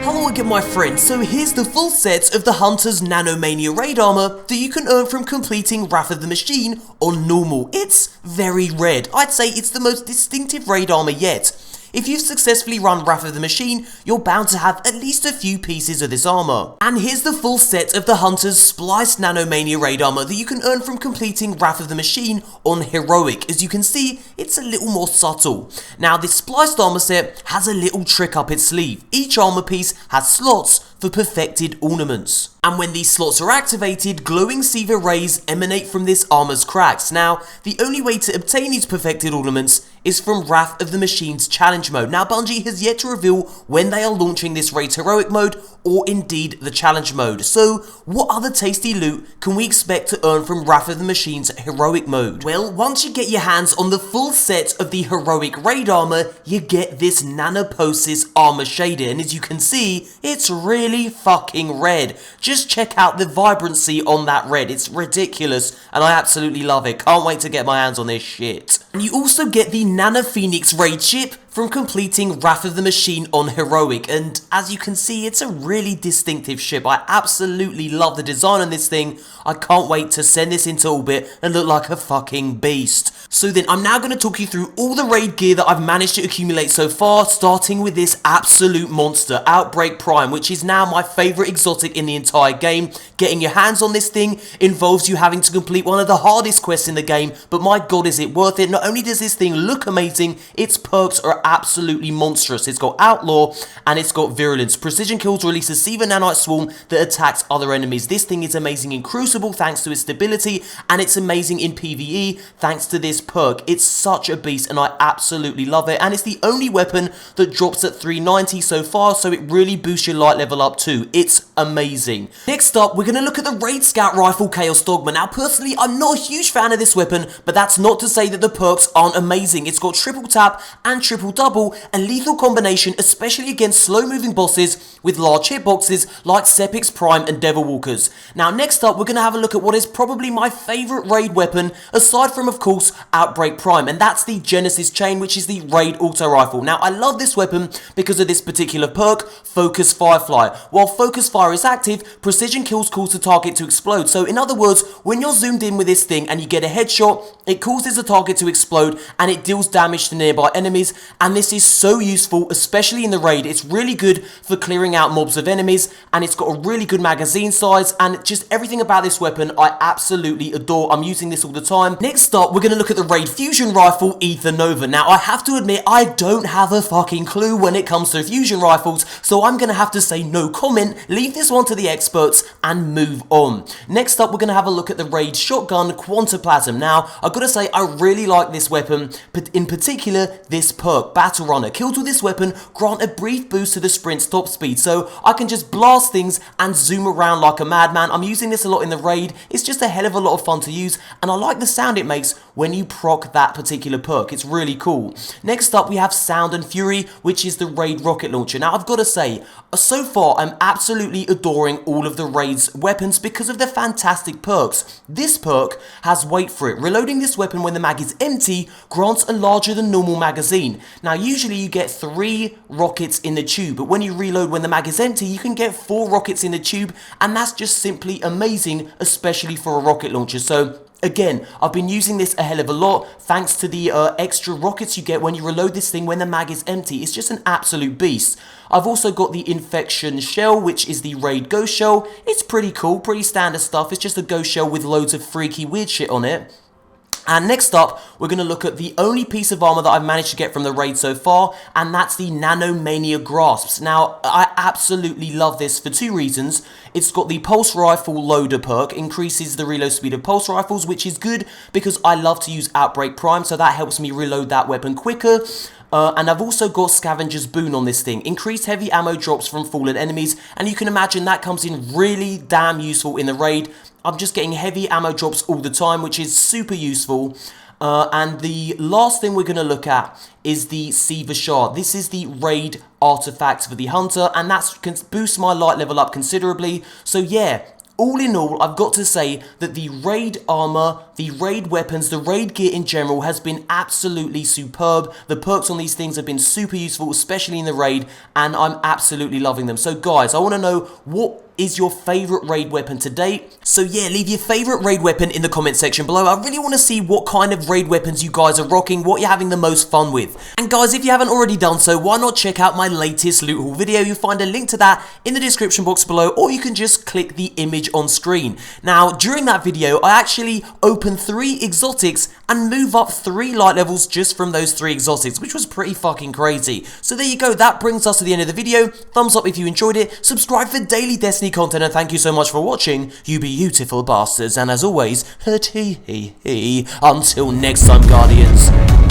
Hello again my friends, so here's the full set of the Hunter's Nanomania raid armor that you can earn from completing Wrath of the Machine on normal. It's very rare. I'd say it's the most distinctive raid armor yet. If you've successfully run Wrath of the Machine, you're bound to have at least a few pieces of this armor. And here's the full set of the Hunter's Spliced Nanomania raid armor that you can earn from completing Wrath of the Machine on Heroic. As you can see, it's a little more subtle. Now this spliced armor set has a little trick up its sleeve. Each armor piece has slots for perfected ornaments. And when these slots are activated, glowing Sivir rays emanate from this armor's cracks. Now, the only way to obtain these perfected ornaments is from Wrath of the Machine's challenge mode. Now, Bungie has yet to reveal when they are launching this raid's heroic mode, or indeed the challenge mode. So, what other tasty loot can we expect to earn from Wrath of the Machine's heroic mode? Well, once you get your hands on the full set of the heroic raid armor, you get this Nanoposis armor shader, and as you can see, it's really fucking red. Just check out the vibrancy on that red, it's ridiculous, and I absolutely love it. Can't wait to get my hands on this shit. And you also get the Nano Fenix raid chip from completing Wrath of the Machine on Heroic, and as you can see, it's a really distinctive ship. I absolutely love the design on this thing. I can't wait to send this into orbit and look like a fucking beast. So then, I'm now going to talk you through all the raid gear that I've managed to accumulate so far, starting with this absolute monster, Outbreak Prime, which is now my favourite exotic in the entire game. Getting your hands on this thing involves you having to complete one of the hardest quests in the game, but my god is it worth it. Not only does this thing look amazing, its perks are absolutely monstrous. It's got Outlaw and it's got Virulence. Precision kills release a Sivir Nanite Swarm that attacks other enemies. This thing is amazing in Crucible thanks to its stability, and it's amazing in PvE thanks to this perk. It's such a beast and I absolutely love it, and it's the only weapon that drops at 390 so far, so it really boosts your light level up too. It's amazing. Next up, we're going to look at the Raid Scout Rifle Chaos Dogma. Now personally, I'm not a huge fan of this weapon, but that's not to say that the perks aren't amazing. It's got triple tap and triple double, a lethal combination especially against slow moving bosses with large hitboxes like Sepix Prime and Devil Walkers. Now next up, we're going to have a look at what is probably my favourite raid weapon, aside from of course Outbreak Prime, and that's the Genesis Chain, which is the raid auto rifle. Now I love this weapon because of this particular perk, Focus Firefly. While Focus Fire is active, precision kills cause the target to explode. So in other words, when you're zoomed in with this thing and you get a headshot, it causes the target to explode and it deals damage to nearby enemies, and this is so useful, especially in the raid. It's really good for clearing out mobs of enemies, and it's got a really good magazine size, and just everything about this weapon I absolutely adore. I'm using this all the time. Next up, we're going to look at the raid fusion rifle, Ether Nova. Now I have to admit, I don't have a fucking clue when it comes to fusion rifles, so I'm going to have to say no comment, leave this one to the experts, and move on. Next up, we're going to have a look at the raid shotgun Quantoplasm. Now, I've got to say, I really like this weapon, but in particular, this perk, Battle Runner. Kills with this weapon grant a brief boost to the sprint's top speed, so I can just blast things and zoom around like a madman. I'm using this a lot in the raid. It's just a hell of a lot of fun to use, and I like the sound it makes when you proc that particular perk. It's really cool. Next up, we have Sound and Fury, which is the raid rocket launcher. Now, I've got to say, so far, I'm absolutely adoring all of the raid's weapons because of the fantastic perks. This perk has, wait for it, reloading this weapon when the mag is empty grants a larger than normal magazine. Now, usually you get 3 rockets in the tube, but when you reload when the mag is empty, you can get 4 rockets in the tube, and that's just simply amazing, especially for a rocket launcher. So again, I've been using this a hell of a lot thanks to the extra rockets you get when you reload this thing when the mag is empty. It's just an absolute beast. I've also got the Infection Shell, which is the raid ghost shell. It's pretty cool, pretty standard stuff. It's just a ghost shell with loads of freaky weird shit on it. And next up, we're going to look at the only piece of armor that I've managed to get from the raid so far, and that's the Nanomania Grasps. Now, I absolutely love this for 2 reasons. It's got the Pulse Rifle Loader perk, increases the reload speed of pulse rifles, which is good because I love to use Outbreak Prime, so that helps me reload that weapon quicker. And I've also got Scavenger's Boon on this thing. Increased heavy ammo drops from fallen enemies, and you can imagine that comes in really damn useful in the raid. I'm just getting heavy ammo drops all the time, which is super useful. And the last thing we're going to look at is the Sivir Shot. This is the raid artifact for the Hunter, and that can boost my light level up considerably. So yeah, All in all, I've got to say that the raid armor, the raid weapons, the raid gear in general has been absolutely superb. The perks on these things have been super useful, especially in the raid, and I'm absolutely loving them. So guys, I want to know, what is your favourite raid weapon to date? So yeah, leave your favourite raid weapon in the comment section below. I really want to see what kind of raid weapons you guys are rocking, what you're having the most fun with. And guys, if you haven't already done so, why not check out my latest loot haul video? You'll find a link to that in the description box below, or you can just click the image on screen. Now, during that video, I actually opened 3 exotics and move up 3 light levels just from those 3 exotics, which was pretty fucking crazy. So there you go, that brings us to the end of the video. Thumbs up if you enjoyed it, subscribe for daily Destiny content, and thank you so much for watching, you beautiful bastards, and as always, until next time, Guardians.